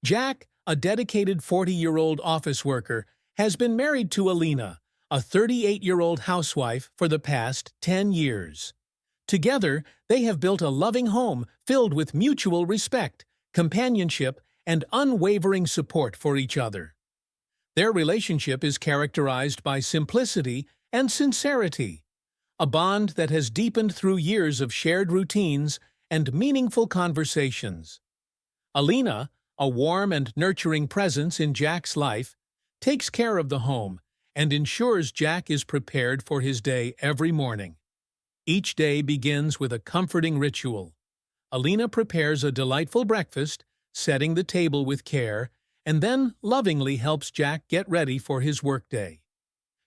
Jack, a dedicated 40-year-old office worker, has been married to Alina, a 38-year-old housewife, for the past 10 years. Together, they have built a loving home filled with mutual respect, companionship, and unwavering support for each other. Their relationship is characterized by simplicity and sincerity, a bond that has deepened through years of shared routines and meaningful conversations. Alina, a warm and nurturing presence in Jack's life, takes care of the home and ensures Jack is prepared for his day every morning. Each day begins with a comforting ritual. Alina prepares a delightful breakfast, setting the table with care, and then lovingly helps Jack get ready for his workday.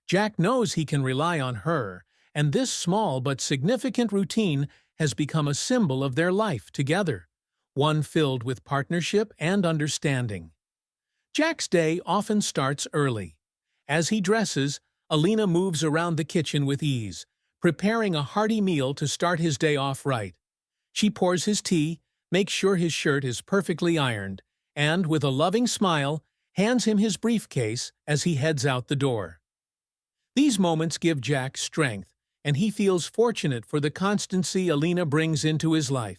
Jack knows he can rely on her, and this small but significant routine has become a symbol of their life together, one filled with partnership and understanding. Jack's day often starts early. As he dresses, Alina moves around the kitchen with ease, preparing a hearty meal to start his day off right. She pours his tea, makes sure his shirt is perfectly ironed, and, with a loving smile, hands him his briefcase as he heads out the door. These moments give Jack strength, and he feels fortunate for the constancy Alina brings into his life.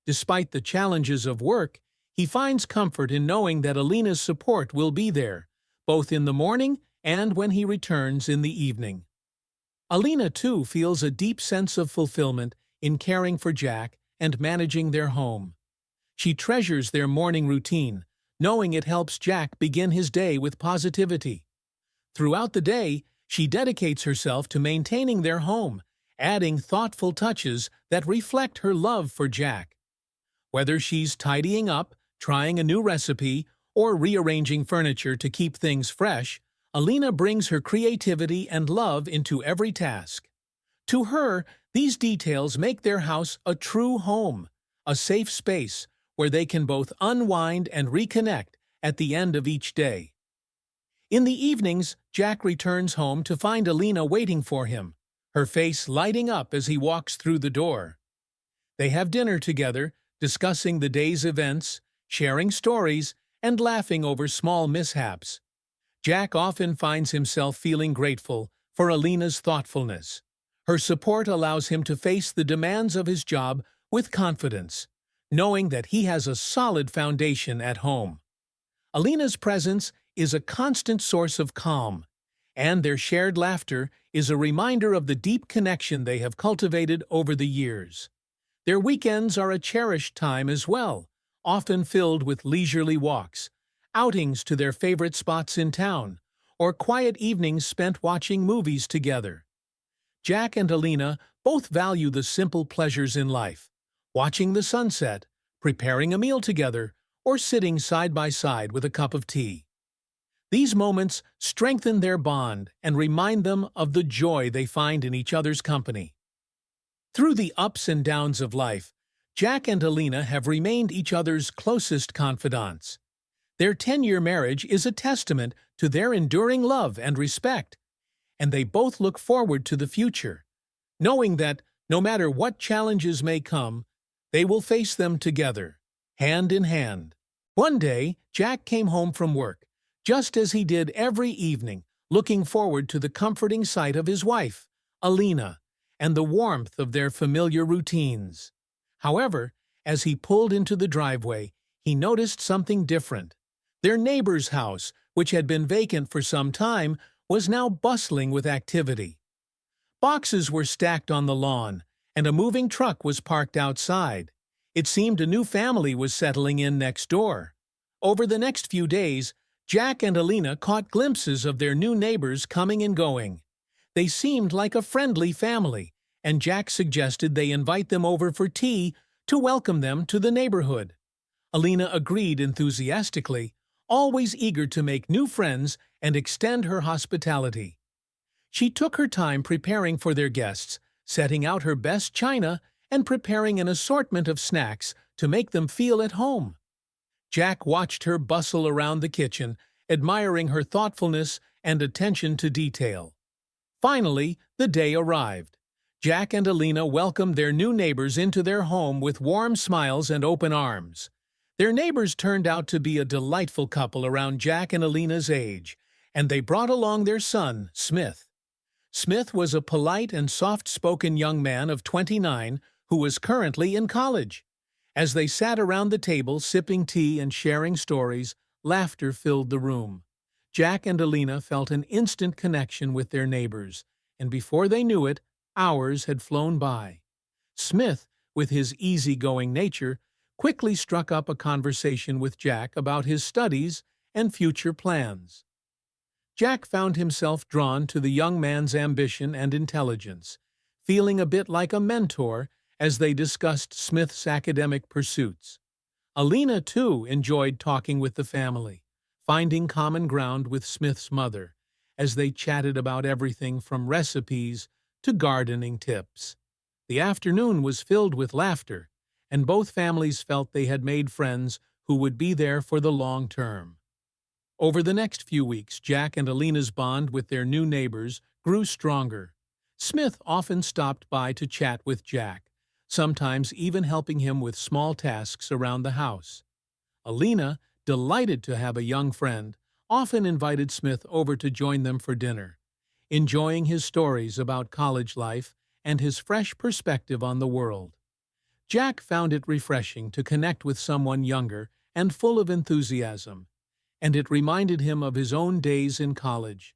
Despite the challenges of work, he finds comfort in knowing that Alina's support will be there, both in the morning and when he returns in the evening. Alina, too, feels a deep sense of fulfillment in caring for Jack and managing their home. She treasures their morning routine, knowing it helps Jack begin his day with positivity. Throughout the day, she dedicates herself to maintaining their home, adding thoughtful touches that reflect her love for Jack. Whether she's tidying up, trying a new recipe, or rearranging furniture to keep things fresh, Alina brings her creativity and love into every task. To her, these details make their house a true home, a safe space where they can both unwind and reconnect at the end of each day. In the evenings, Jack returns home to find Alina waiting for him, her face lighting up as he walks through the door. They have dinner together, discussing the day's events, sharing stories, and laughing over small mishaps. Jack often finds himself feeling grateful for Alina's thoughtfulness. Her support allows him to face the demands of his job with confidence, knowing that he has a solid foundation at home. Alina's presence is a constant source of calm, and their shared laughter is a reminder of the deep connection they have cultivated over the years. Their weekends are a cherished time as well, often filled with leisurely walks, outings to their favorite spots in town, or quiet evenings spent watching movies together. Jack and Alina both value the simple pleasures in life, watching the sunset, preparing a meal together, or sitting side by side with a cup of tea. These moments strengthen their bond and remind them of the joy they find in each other's company. Through the ups and downs of life, Jack and Alina have remained each other's closest confidants. Their 10-year marriage is a testament to their enduring love and respect, and they both look forward to the future, knowing that, no matter what challenges may come, they will face them together, hand in hand. One day, Jack came home from work, just as he did every evening, looking forward to the comforting sight of his wife, Alina, and the warmth of their familiar routines. However, as he pulled into the driveway, he noticed something different. Their neighbor's house, which had been vacant for some time, was now bustling with activity. Boxes were stacked on the lawn, and a moving truck was parked outside. It seemed a new family was settling in next door. Over the next few days, Jack and Alina caught glimpses of their new neighbors coming and going. They seemed like a friendly family, and Jack suggested they invite them over for tea to welcome them to the neighborhood. Alina agreed enthusiastically, always eager to make new friends and extend her hospitality. She took her time preparing for their guests, setting out her best china and preparing an assortment of snacks to make them feel at home. Jack watched her bustle around the kitchen, admiring her thoughtfulness and attention to detail. Finally, the day arrived. Jack and Alina welcomed their new neighbors into their home with warm smiles and open arms. Their neighbors turned out to be a delightful couple around Jack and Alina's age, and they brought along their son, Smith. Smith was a polite and soft-spoken young man of 29 who was currently in college. As they sat around the table sipping tea and sharing stories, laughter filled the room. Jack and Alina felt an instant connection with their neighbors, and before they knew it, hours had flown by. Smith, with his easygoing nature, quickly struck up a conversation with Jack about his studies and future plans. Jack found himself drawn to the young man's ambition and intelligence, feeling a bit like a mentor as they discussed Smith's academic pursuits. Alina, too, enjoyed talking with the family, finding common ground with Smith's mother, as they chatted about everything from recipes to gardening tips. The afternoon was filled with laughter, and both families felt they had made friends who would be there for the long term. Over the next few weeks, Jack and Alina's bond with their new neighbors grew stronger. Smith often stopped by to chat with Jack, sometimes even helping him with small tasks around the house. Alina, delighted to have a young friend, often invited Smith over to join them for dinner, enjoying his stories about college life and his fresh perspective on the world. Jack found it refreshing to connect with someone younger and full of enthusiasm, and it reminded him of his own days in college.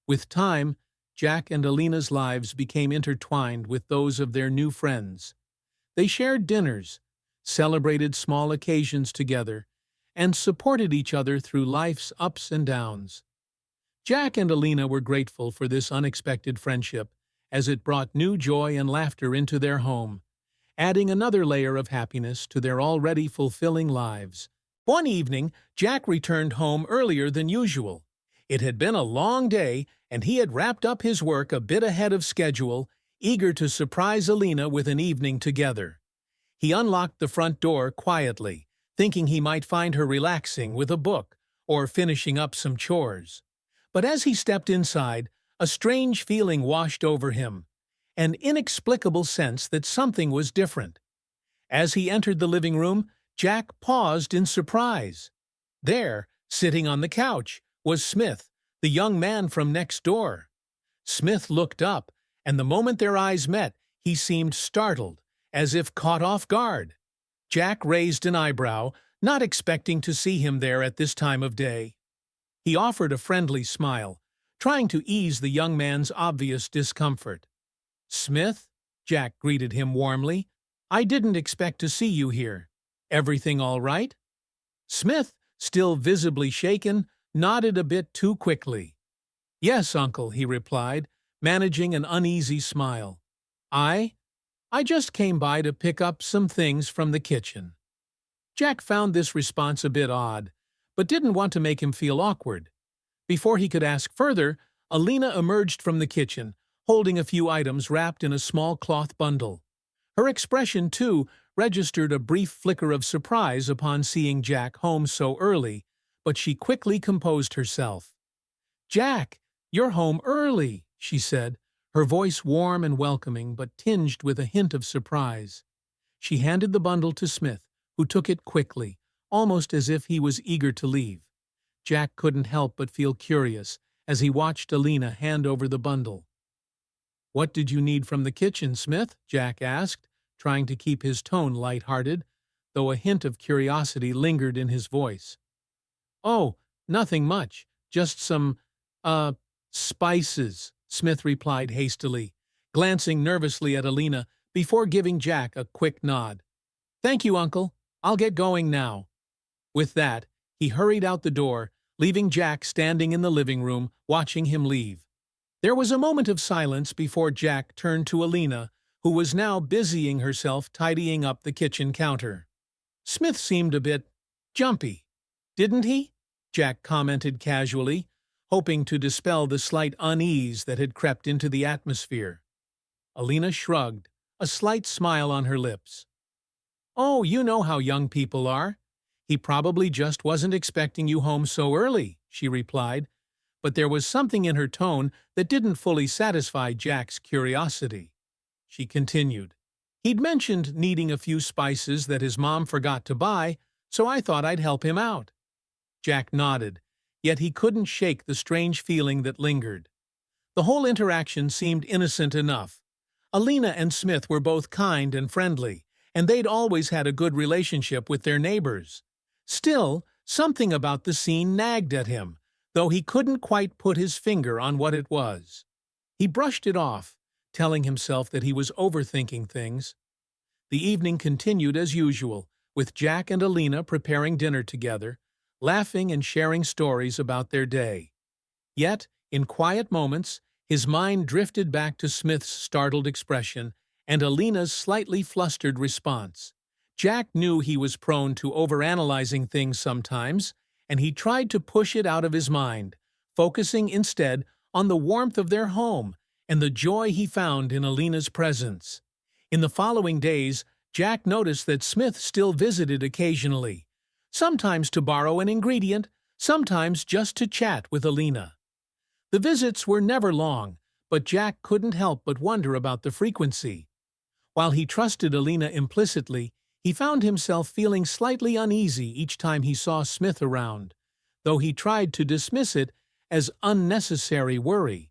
With time, Jack and Alina's lives became intertwined with those of their new friends. They shared dinners, celebrated small occasions together, and supported each other through life's ups and downs. Jack and Alina were grateful for this unexpected friendship, as it brought new joy and laughter into their home, adding another layer of happiness to their already fulfilling lives. One evening, Jack returned home earlier than usual. It had been a long day, and he had wrapped up his work a bit ahead of schedule, eager to surprise Alina with an evening together. He unlocked the front door quietly, thinking he might find her relaxing with a book or finishing up some chores. But as he stepped inside, a strange feeling washed over him, an inexplicable sense that something was different. As he entered the living room, Jack paused in surprise. There, sitting on the couch, was Smith, the young man from next door. Smith looked up, and the moment their eyes met, he seemed startled, as if caught off guard. Jack raised an eyebrow, not expecting to see him there at this time of day. He offered a friendly smile, trying to ease the young man's obvious discomfort. "Smith," Jack greeted him warmly, "I didn't expect to see you here. Everything all right?" Smith, still visibly shaken, nodded a bit too quickly. "Yes, Uncle," he replied, managing an uneasy smile. I just came by to pick up some things from the kitchen." Jack found this response a bit odd, but didn't want to make him feel awkward. Before he could ask further, Alina emerged from the kitchen, holding a few items wrapped in a small cloth bundle. Her expression, too, registered a brief flicker of surprise upon seeing Jack home so early, but she quickly composed herself. "Jack, you're home early," she said, her voice warm and welcoming but tinged with a hint of surprise. She handed the bundle to Smith, who took it quickly, almost as if he was eager to leave. Jack couldn't help but feel curious as he watched Alina hand over the bundle. "What did you need from the kitchen, Smith?" Jack asked, trying to keep his tone light-hearted, though a hint of curiosity lingered in his voice. "Oh, nothing much. Just some, spices," Smith replied hastily, glancing nervously at Alina before giving Jack a quick nod. "Thank you, Uncle. I'll get going now." With that, he hurried out the door, leaving Jack standing in the living room, watching him leave. There was a moment of silence before Jack turned to Alina, who was now busying herself tidying up the kitchen counter. "Smith seemed a bit jumpy, didn't he?" Jack commented casually, hoping to dispel the slight unease that had crept into the atmosphere. Alina shrugged, a slight smile on her lips. "Oh, you know how young people are. He probably just wasn't expecting you home so early," she replied, but there was something in her tone that didn't fully satisfy Jack's curiosity. She continued, "He'd mentioned needing a few spices that his mom forgot to buy, so I thought I'd help him out." Jack nodded, yet he couldn't shake the strange feeling that lingered. The whole interaction seemed innocent enough. Alina and Smith were both kind and friendly, and they'd always had a good relationship with their neighbors. Still, something about the scene nagged at him, though he couldn't quite put his finger on what it was. He brushed it off, telling himself that he was overthinking things. The evening continued as usual, with Jack and Alina preparing dinner together, laughing and sharing stories about their day. Yet, in quiet moments, his mind drifted back to Smith's startled expression and Alina's slightly flustered response. Jack knew he was prone to overanalyzing things sometimes, and he tried to push it out of his mind, focusing instead on the warmth of their home and the joy he found in Alina's presence. In the following days, Jack noticed that Smith still visited occasionally, sometimes to borrow an ingredient, sometimes just to chat with Alina. The visits were never long, but Jack couldn't help but wonder about the frequency. While he trusted Alina implicitly, he found himself feeling slightly uneasy each time he saw Smith around, though he tried to dismiss it as unnecessary worry.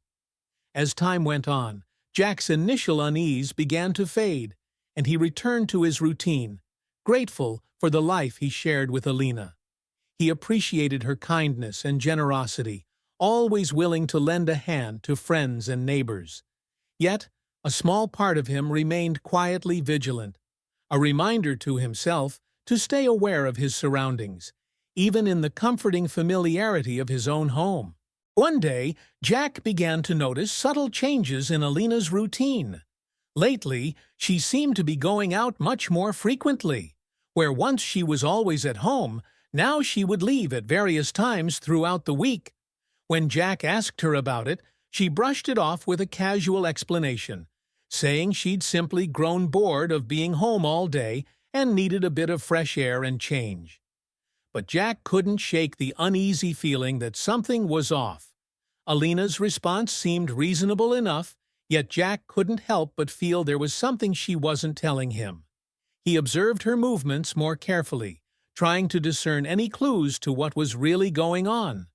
As time went on, Jack's initial unease began to fade, and he returned to his routine, grateful for the life he shared with Alina. He appreciated her kindness and generosity, always willing to lend a hand to friends and neighbors. Yet, a small part of him remained quietly vigilant, a reminder to himself to stay aware of his surroundings, even in the comforting familiarity of his own home. One day, Jack began to notice subtle changes in Alina's routine. Lately, she seemed to be going out much more frequently. Where once she was always at home, now she would leave at various times throughout the week. When Jack asked her about it, she brushed it off with a casual explanation, saying she'd simply grown bored of being home all day and needed a bit of fresh air and change. But Jack couldn't shake the uneasy feeling that something was off. Alina's response seemed reasonable enough, yet Jack couldn't help but feel there was something she wasn't telling him. He observed her movements more carefully, trying to discern any clues to what was really going on.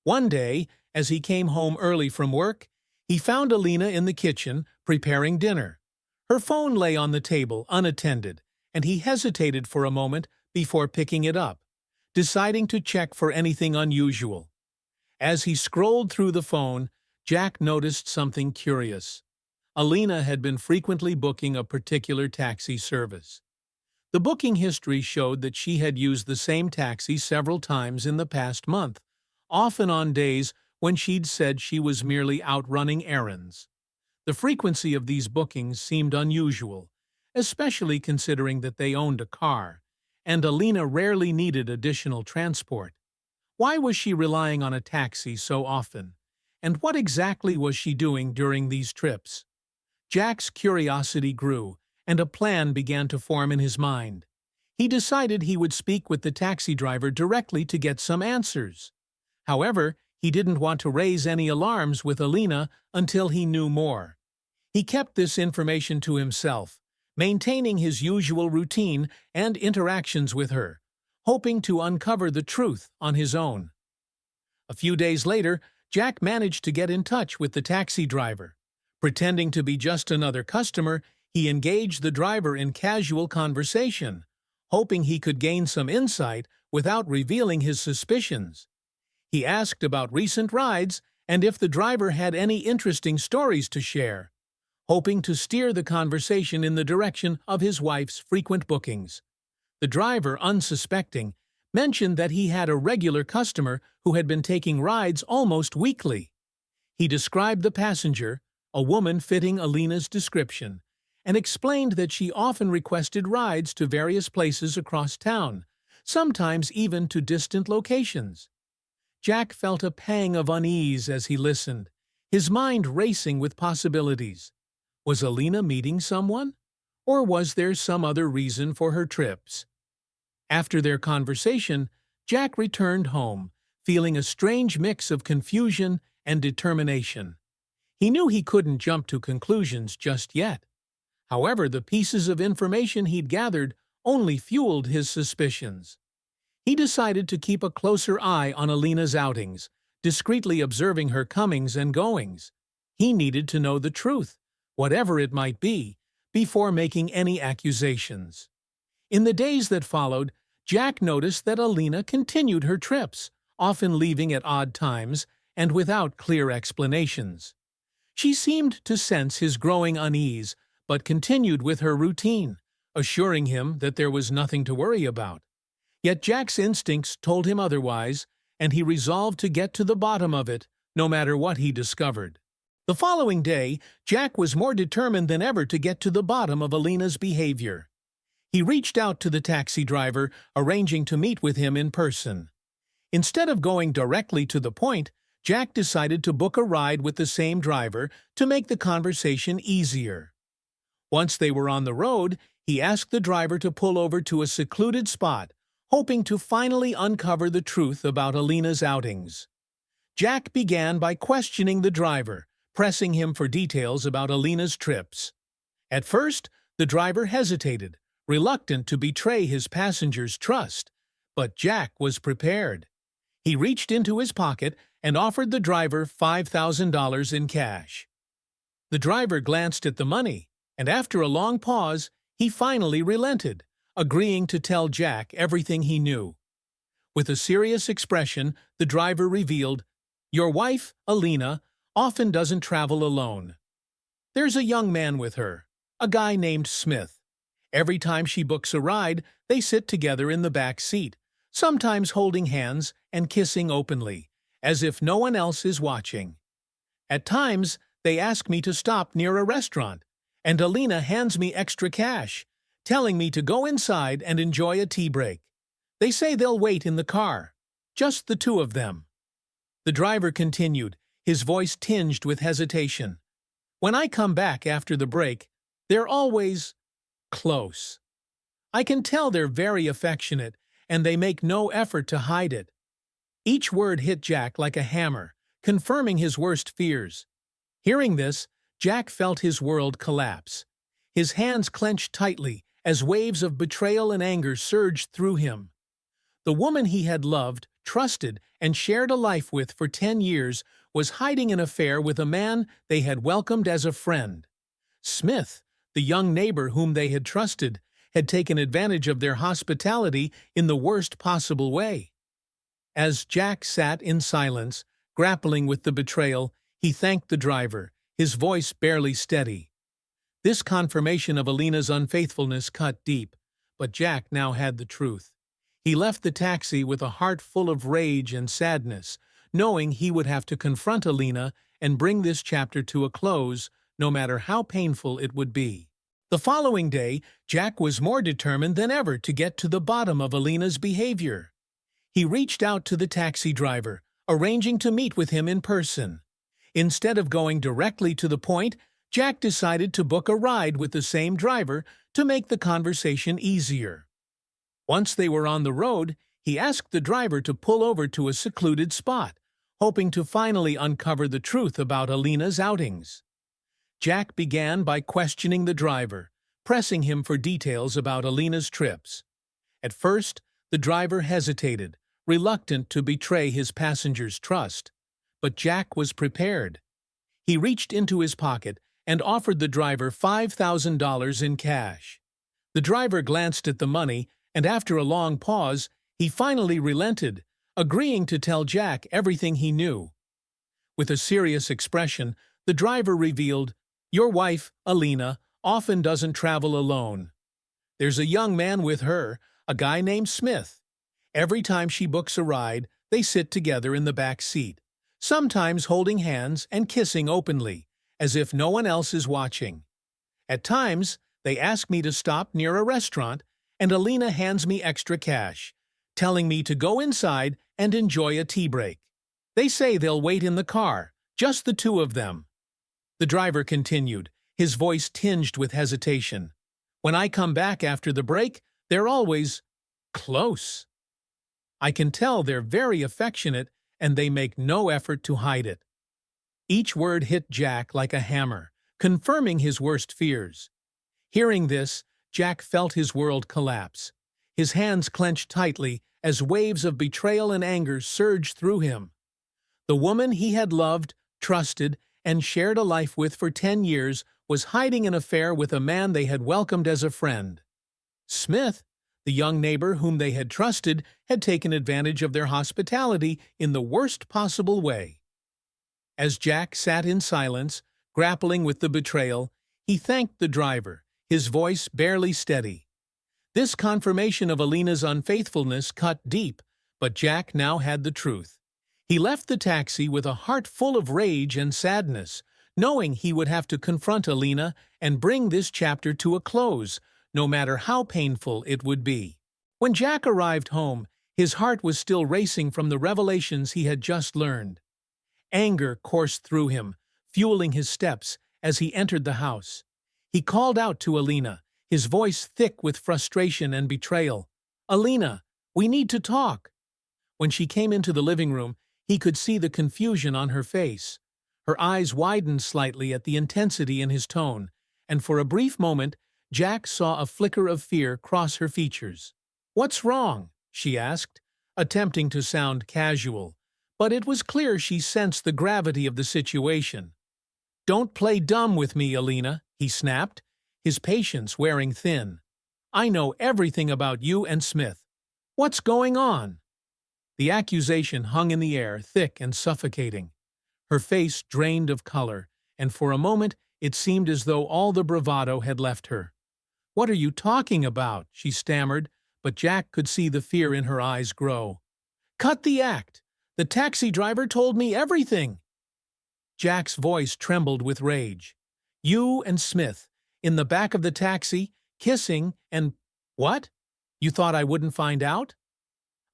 One day, as he came home early from work, he found Alina in the kitchen preparing dinner. Her phone lay on the table, unattended, and he hesitated for a moment before picking it up, deciding to check for anything unusual. As he scrolled through the phone, Jack noticed something curious. Alina had been frequently booking a particular taxi service. The booking history showed that she had used the same taxi several times in the past month, often on days when she'd said she was merely out running errands. The frequency of these bookings seemed unusual, especially considering that they owned a car, and Alina rarely needed additional transport. Why was she relying on a taxi so often? And what exactly was she doing during these trips? Jack's curiosity grew, and a plan began to form in his mind. He decided he would speak with the taxi driver directly to get some answers. However, he didn't want to raise any alarms with Alina until he knew more. He kept this information to himself, maintaining his usual routine and interactions with her, hoping to uncover the truth on his own. A few days later, Jack managed to get in touch with the taxi driver. Pretending to be just another customer, he engaged the driver in casual conversation, hoping he could gain some insight without revealing his suspicions. He asked about recent rides and if the driver had any interesting stories to share, hoping to steer the conversation in the direction of his wife's frequent bookings. The driver, unsuspecting, mentioned that he had a regular customer who had been taking rides almost weekly. He described the passenger, a woman fitting Alina's description, and explained that she often requested rides to various places across town, sometimes even to distant locations. Jack felt a pang of unease as he listened, his mind racing with possibilities. Was Alina meeting someone? Or was there some other reason for her trips? After their conversation, Jack returned home, feeling a strange mix of confusion and determination. He knew he couldn't jump to conclusions just yet. However, the pieces of information he'd gathered only fueled his suspicions. He decided to keep a closer eye on Alina's outings, discreetly observing her comings and goings. He needed to know the truth, whatever it might be, before making any accusations. In the days that followed, Jack noticed that Alina continued her trips, often leaving at odd times and without clear explanations. She seemed to sense his growing unease, but continued with her routine, assuring him that there was nothing to worry about. Yet Jack's instincts told him otherwise, and he resolved to get to the bottom of it, no matter what he discovered. The following day, Jack was more determined than ever to get to the bottom of Alina's behavior. He reached out to the taxi driver, arranging to meet with him in person. Instead of going directly to the point, Jack decided to book a ride with the same driver to make the conversation easier. Once they were on the road, he asked the driver to pull over to a secluded spot, hoping to finally uncover the truth about Alina's outings. Jack began by questioning the driver, pressing him for details about Alina's trips. At first, the driver hesitated, reluctant to betray his passenger's trust, but Jack was prepared. He reached into his pocket and offered the driver $5,000 in cash. The driver glanced at the money, and after a long pause, he finally relented, agreeing to tell Jack everything he knew. With a serious expression, the driver revealed, "Your wife, Alina, often doesn't travel alone. There's a young man with her, a guy named Smith. Every time she books a ride, they sit together in the back seat, sometimes holding hands and kissing openly, as if no one else is watching. At times, they ask me to stop near a restaurant, and Alina hands me extra cash, telling me to go inside and enjoy a tea break. They say they'll wait in the car, just the two of them." The driver continued, his voice tinged with hesitation. "When I come back after the break, they're always close. I can tell they're very affectionate, and they make no effort to hide it." Each word hit Jack like a hammer, confirming his worst fears. Hearing this, Jack felt his world collapse. His hands clenched tightly as waves of betrayal and anger surged through him. The woman he had loved, trusted, and shared a life with for 10 years was hiding an affair with a man they had welcomed as a friend. Smith, the young neighbor whom they had trusted, had taken advantage of their hospitality in the worst possible way. As Jack sat in silence, grappling with the betrayal, he thanked the driver, his voice barely steady. This confirmation of Alina's unfaithfulness cut deep, but Jack now had the truth. He left the taxi with a heart full of rage and sadness, knowing he would have to confront Alina and bring this chapter to a close, no matter how painful it would be. The following day, Jack was more determined than ever to get to the bottom of Alina's behavior. He reached out to the taxi driver, arranging to meet with him in person. Instead of going directly to the point, Jack decided to book a ride with the same driver to make the conversation easier. Once they were on the road, he asked the driver to pull over to a secluded spot, hoping to finally uncover the truth about Alina's outings. Jack began by questioning the driver, pressing him for details about Alina's trips. At first, the driver hesitated, reluctant to betray his passenger's trust. But Jack was prepared. He reached into his pocket and offered the driver $5,000 in cash. The driver glanced at the money, and after a long pause, he finally relented, agreeing to tell Jack everything he knew. With a serious expression, the driver revealed, "Your wife, Alina, often doesn't travel alone. There's a young man with her, a guy named Smith. Every time she books a ride, they sit together in the back seat, sometimes holding hands and kissing openly, as if no one else is watching. At times, they ask me to stop near a restaurant, and Alina hands me extra cash, telling me to go inside and enjoy a tea break. They say they'll wait in the car, just the two of them." The driver continued, his voice tinged with hesitation. "When I come back after the break, they're always close. I can tell they're very affectionate, and they make no effort to hide it." Each word hit Jack like a hammer, confirming his worst fears. Hearing this, Jack felt his world collapse. His hands clenched tightly as waves of betrayal and anger surged through him. The woman he had loved, trusted, and shared a life with for 10 years was hiding an affair with a man they had welcomed as a friend. Smith, the young neighbor whom they had trusted, had taken advantage of their hospitality in the worst possible way. As Jack sat in silence, grappling with the betrayal, he thanked the driver, his voice barely steady. This confirmation of Alina's unfaithfulness cut deep, but Jack now had the truth. He left the taxi with a heart full of rage and sadness, knowing he would have to confront Alina and bring this chapter to a close, no matter how painful it would be. When Jack arrived home, his heart was still racing from the revelations he had just learned. Anger coursed through him, fueling his steps as he entered the house. He called out to Alina, his voice thick with frustration and betrayal. "Alina, we need to talk." When she came into the living room, he could see the confusion on her face. Her eyes widened slightly at the intensity in his tone, and for a brief moment, Jack saw a flicker of fear cross her features. "What's wrong?" she asked, attempting to sound casual, but it was clear she sensed the gravity of the situation. "Don't play dumb with me, Alina," he snapped, his patience wearing thin. "I know everything about you and Smith. What's going on?" The accusation hung in the air, thick and suffocating. Her face drained of color, and for a moment it seemed as though all the bravado had left her. "What are you talking about?" she stammered, but Jack could see the fear in her eyes grow. "Cut the act! The taxi driver told me everything!" Jack's voice trembled with rage. "You and Smith, in the back of the taxi, kissing, and— What? You thought I wouldn't find out?"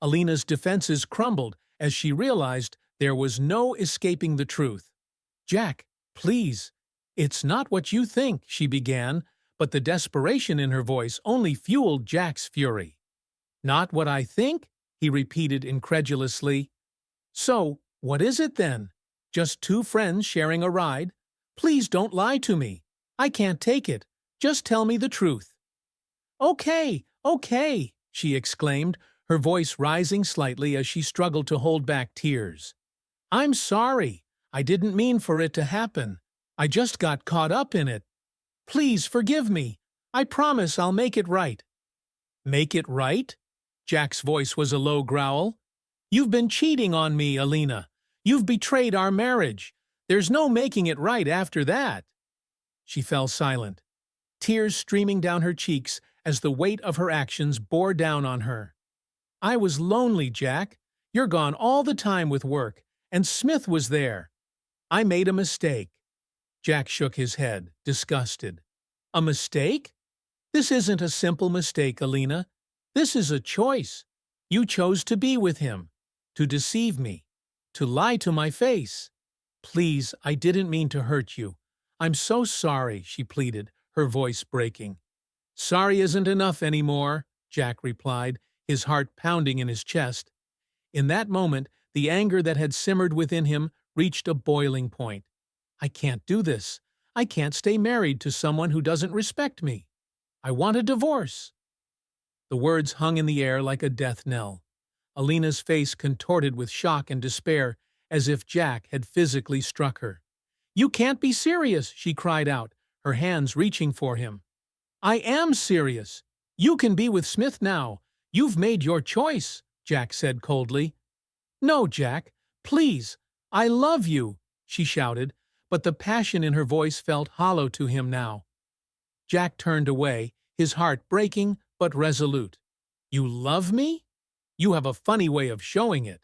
Alina's defenses crumbled as she realized there was no escaping the truth. "Jack, please, it's not what you think," she began, but the desperation in her voice only fueled Jack's fury. "Not what I think?" he repeated incredulously. "So, what is it then? Just two friends sharing a ride? Please don't lie to me. I can't take it. Just tell me the truth." "Okay, okay," she exclaimed, her voice rising slightly as she struggled to hold back tears. "I'm sorry. I didn't mean for it to happen. I just got caught up in it. Please forgive me. I promise I'll make it right." "Make it right?" Jack's voice was a low growl. "You've been cheating on me, Alina. You've betrayed our marriage. There's no making it right after that." She fell silent, tears streaming down her cheeks as the weight of her actions bore down on her. "I was lonely, Jack. You're gone all the time with work, and Smith was there. I made a mistake." Jack shook his head, disgusted. "A mistake? This isn't a simple mistake, Alina. This is a choice. You chose to be with him, to deceive me, to lie to my face. Please, I didn't mean to hurt you. I'm so sorry," she pleaded, her voice breaking. "Sorry isn't enough anymore," Jack replied, his heart pounding in his chest. In that moment, the anger that had simmered within him reached a boiling point. "I can't do this. I can't stay married to someone who doesn't respect me. I want a divorce." The words hung in the air like a death knell. Alina's face contorted with shock and despair, as if Jack had physically struck her. "You can't be serious," she cried out, her hands reaching for him. "I am serious. You can be with Smith now. You've made your choice," Jack said coldly. "No, Jack, please. I love you," she shouted, but the passion in her voice felt hollow to him now. Jack turned away, his heart breaking but resolute. "You love me? You have a funny way of showing it."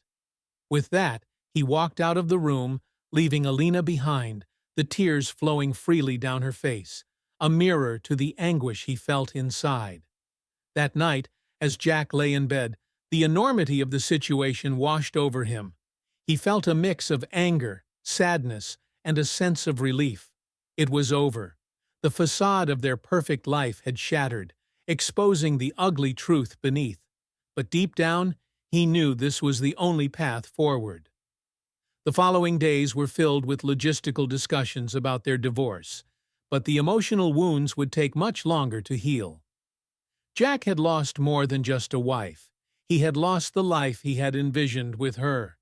With that, he walked out of the room, leaving Alina behind, the tears flowing freely down her face, a mirror to the anguish he felt inside. That night, as Jack lay in bed, the enormity of the situation washed over him. He felt a mix of anger, sadness, and a sense of relief. It was over. The facade of their perfect life had shattered, exposing the ugly truth beneath. But deep down, he knew this was the only path forward. The following days were filled with logistical discussions about their divorce, but the emotional wounds would take much longer to heal. Jack had lost more than just a wife. he had lost the life he had envisioned with her,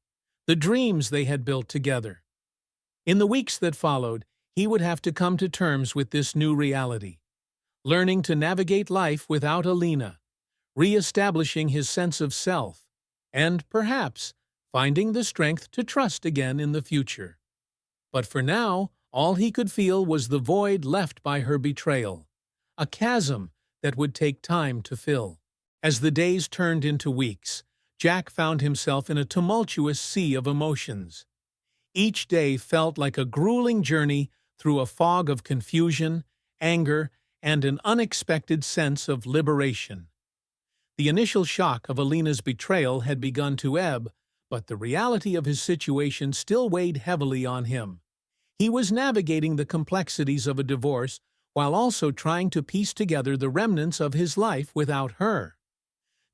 the dreams they had built together. In the weeks that followed, he would have to come to terms with this new reality, learning to navigate life without Alina, re-establishing his sense of self, and, perhaps, finding the strength to trust again in the future. But for now, all he could feel was the void left by her betrayal, a chasm that would take time to fill. As the days turned into weeks, Jack found himself in a tumultuous sea of emotions. Each day felt like a grueling journey through a fog of confusion, anger, and an unexpected sense of liberation. The initial shock of Alina's betrayal had begun to ebb, but the reality of his situation still weighed heavily on him. He was navigating the complexities of a divorce while also trying to piece together the remnants of his life without her.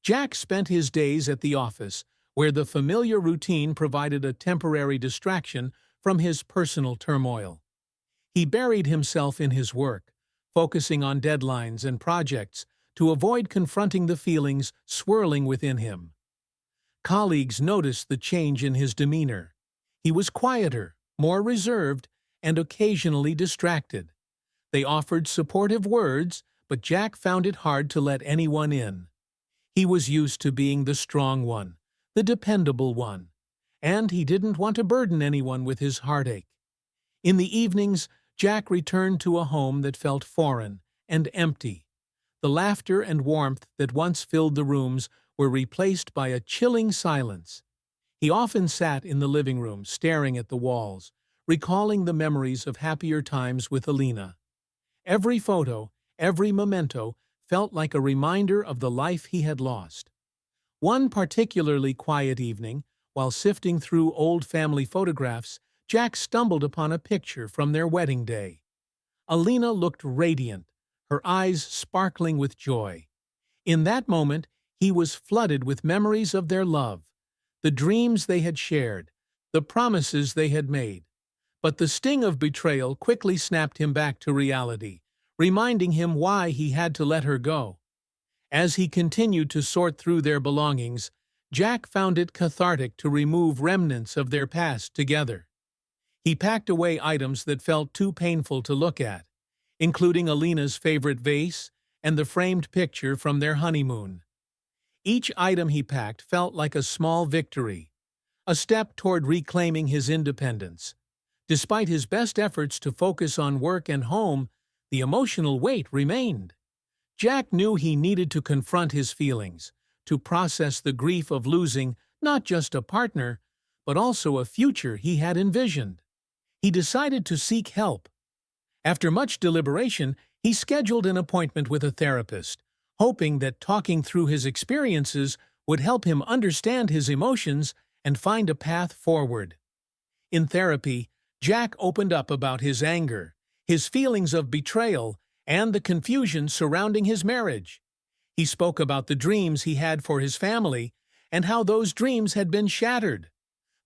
Jack spent his days at the office, where the familiar routine provided a temporary distraction from his personal turmoil. He buried himself in his work, focusing on deadlines and projects to avoid confronting the feelings swirling within him. Colleagues noticed the change in his demeanor. He was quieter, more reserved, and occasionally distracted. They offered supportive words, but Jack found it hard to let anyone in. He was used to being the strong one, the dependable one, and he didn't want to burden anyone with his heartache. In the evenings, Jack returned to a home that felt foreign and empty. The laughter and warmth that once filled the rooms were replaced by a chilling silence. He often sat in the living room, staring at the walls, recalling the memories of happier times with Alina. Every photo, every memento, felt like a reminder of the life he had lost. One particularly quiet evening, while sifting through old family photographs, Jack stumbled upon a picture from their wedding day. Alina looked radiant, her eyes sparkling with joy. In that moment, he was flooded with memories of their love, the dreams they had shared, the promises they had made. But the sting of betrayal quickly snapped him back to reality, reminding him why he had to let her go. As he continued to sort through their belongings, Jack found it cathartic to remove remnants of their past together. He packed away items that felt too painful to look at, including Alina's favorite vase and the framed picture from their honeymoon. Each item he packed felt like a small victory, a step toward reclaiming his independence. Despite his best efforts to focus on work and home, the emotional weight remained. Jack knew he needed to confront his feelings, to process the grief of losing not just a partner, but also a future he had envisioned. He decided to seek help. After much deliberation, he scheduled an appointment with a therapist, hoping that talking through his experiences would help him understand his emotions and find a path forward. In therapy, Jack opened up about his anger, his feelings of betrayal, and the confusion surrounding his marriage. He spoke about the dreams he had for his family and how those dreams had been shattered.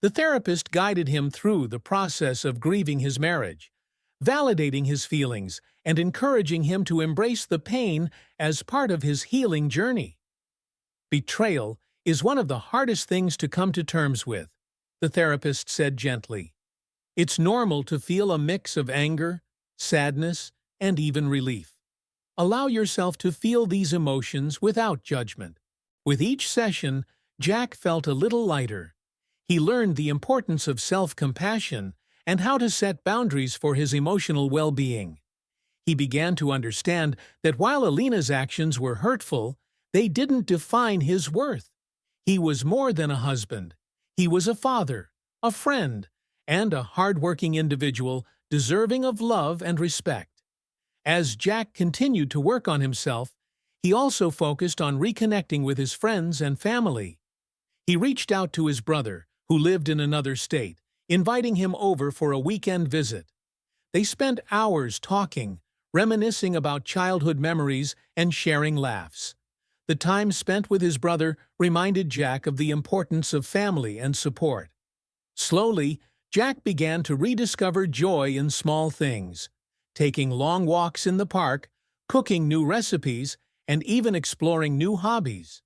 The therapist guided him through the process of grieving his marriage, validating his feelings and encouraging him to embrace the pain as part of his healing journey. Betrayal is one of the hardest things to come to terms with, the therapist said gently. It's normal to feel a mix of anger, sadness, and even relief. Allow yourself to feel these emotions without judgment. With each session, Jack felt a little lighter. He learned the importance of self-compassion and how to set boundaries for his emotional well-being. He began to understand that while Alina's actions were hurtful, they didn't define his worth. He was more than a husband. He was a father, a friend, and a hard-working individual deserving of love and respect. As Jack continued to work on himself, he also focused on reconnecting with his friends and family. He reached out to his brother, who lived in another state, inviting him over for a weekend visit. They spent hours talking, reminiscing about childhood memories and sharing laughs. The time spent with his brother reminded Jack of the importance of family and support. Slowly, Jack began to rediscover joy in small things, taking long walks in the park, cooking new recipes, and even exploring new hobbies.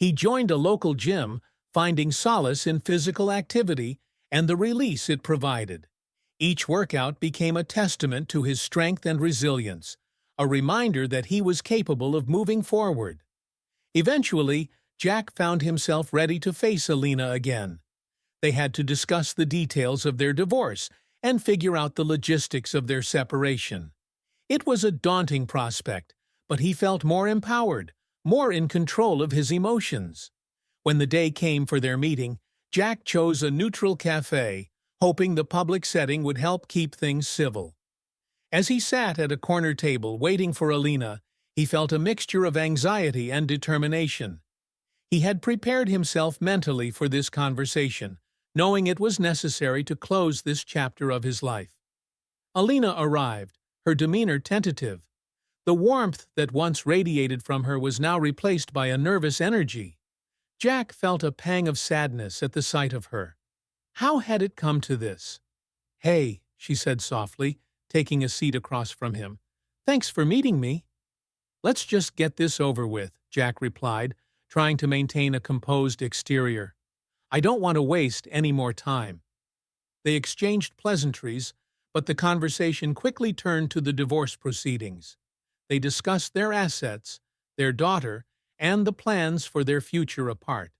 He joined a local gym, finding solace in physical activity and the release it provided. Each workout became a testament to his strength and resilience, a reminder that he was capable of moving forward. Eventually, Jack found himself ready to face Alina again. They had to discuss the details of their divorce and figure out the logistics of their separation. It was a daunting prospect, but he felt more empowered, more in control of his emotions. When the day came for their meeting, Jack chose a neutral cafe, hoping the public setting would help keep things civil. As he sat at a corner table waiting for Alina, he felt a mixture of anxiety and determination. He had prepared himself mentally for this conversation, knowing it was necessary to close this chapter of his life. Alina arrived, her demeanor tentative. The warmth that once radiated from her was now replaced by a nervous energy. Jack felt a pang of sadness at the sight of her. How had it come to this? "Hey," she said softly, taking a seat across from him. "Thanks for meeting me." "Let's just get this over with," Jack replied, trying to maintain a composed exterior. "I don't want to waste any more time." They exchanged pleasantries, but the conversation quickly turned to the divorce proceedings. They discussed their assets, their daughter, and the plans for their future apart.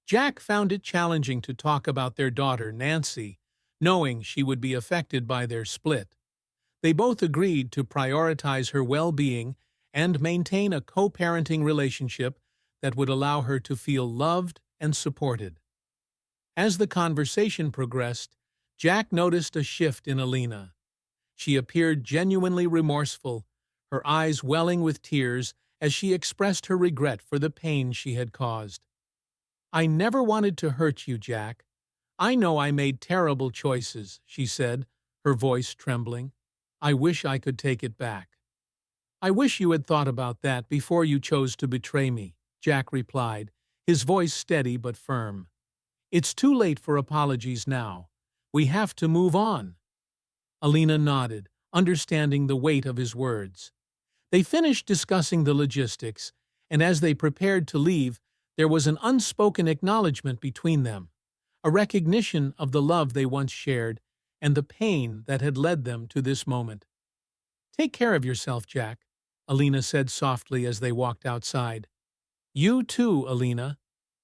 Jack found it challenging to talk about their daughter, Nancy, knowing she would be affected by their split. They both agreed to prioritize her well-being and maintain a co-parenting relationship that would allow her to feel loved and supported. As the conversation progressed, Jack noticed a shift in Alina. She appeared genuinely remorseful, her eyes welling with tears as she expressed her regret for the pain she had caused. "I never wanted to hurt you, Jack. I know I made terrible choices," she said, her voice trembling. "I wish I could take it back." "I wish you had thought about that before you chose to betray me," Jack replied, his voice steady but firm. "It's too late for apologies now. We have to move on." Alina nodded, understanding the weight of his words. They finished discussing the logistics, and as they prepared to leave, there was an unspoken acknowledgement between them, a recognition of the love they once shared and the pain that had led them to this moment. "Take care of yourself, Jack," Alina said softly as they walked outside. "You too, Alina,"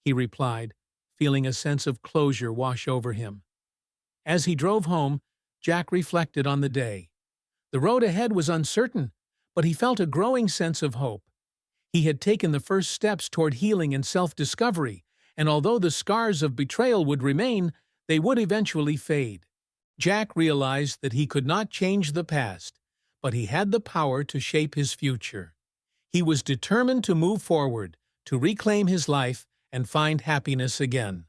he replied, feeling a sense of closure wash over him. As he drove home, Jack reflected on the day. The road ahead was uncertain, but he felt a growing sense of hope. He had taken the first steps toward healing and self-discovery, and although the scars of betrayal would remain, they would eventually fade. Jack realized that he could not change the past, but he had the power to shape his future. He was determined to move forward, to reclaim his life and find happiness again.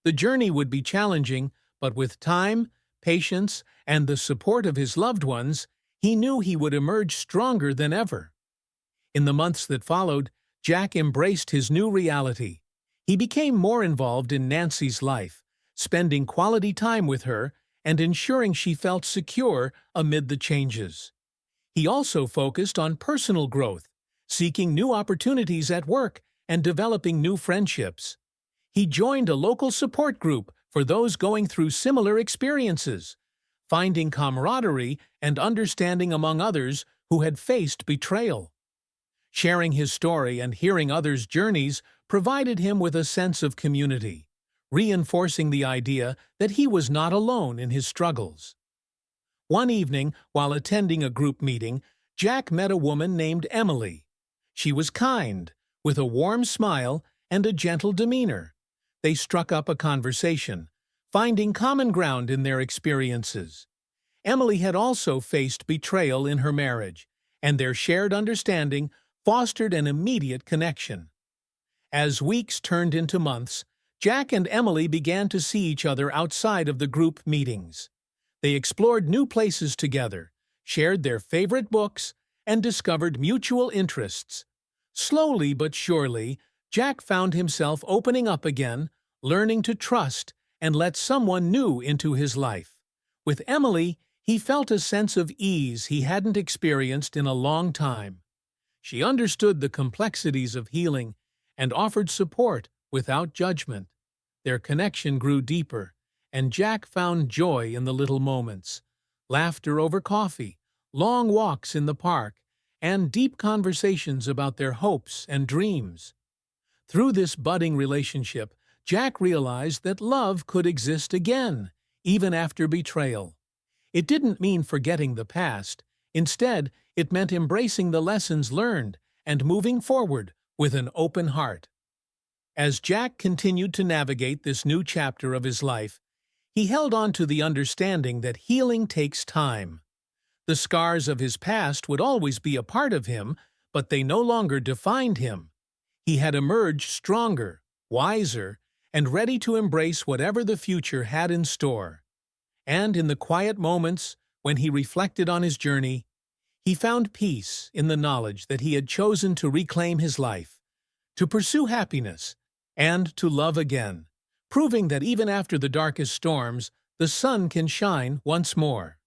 The journey would be challenging, but with time, patience, and the support of his loved ones, he knew he would emerge stronger than ever. In the months that followed, Jack embraced his new reality. He became more involved in Nancy's life, spending quality time with her and ensuring she felt secure amid the changes. He also focused on personal growth, seeking new opportunities at work and developing new friendships. He joined a local support group for those going through similar experiences, finding camaraderie and understanding among others who had faced betrayal. Sharing his story and hearing others' journeys provided him with a sense of community, reinforcing the idea that he was not alone in his struggles. One evening, while attending a group meeting, Jack met a woman named Emily. She was kind, with a warm smile and a gentle demeanor. They struck up a conversation, finding common ground in their experiences. Emily had also faced betrayal in her marriage, and their shared understanding fostered an immediate connection. As weeks turned into months, Jack and Emily began to see each other outside of the group meetings. They explored new places together, shared their favorite books, and discovered mutual interests. Slowly but surely, Jack found himself opening up again, learning to trust and let someone new into his life. With Emily, he felt a sense of ease he hadn't experienced in a long time. She understood the complexities of healing and offered support without judgment. Their connection grew deeper, and Jack found joy in the little moments: laughter over coffee, long walks in the park, and deep conversations about their hopes and dreams. Through this budding relationship, Jack realized that love could exist again, even after betrayal. It didn't mean forgetting the past. Instead, it meant embracing the lessons learned and moving forward with an open heart. As Jack continued to navigate this new chapter of his life, he held on to the understanding that healing takes time. The scars of his past would always be a part of him, but they no longer defined him. He had emerged stronger, wiser, and ready to embrace whatever the future had in store. And in the quiet moments when he reflected on his journey, he found peace in the knowledge that he had chosen to reclaim his life, to pursue happiness, and to love again, proving that even after the darkest storms, the sun can shine once more.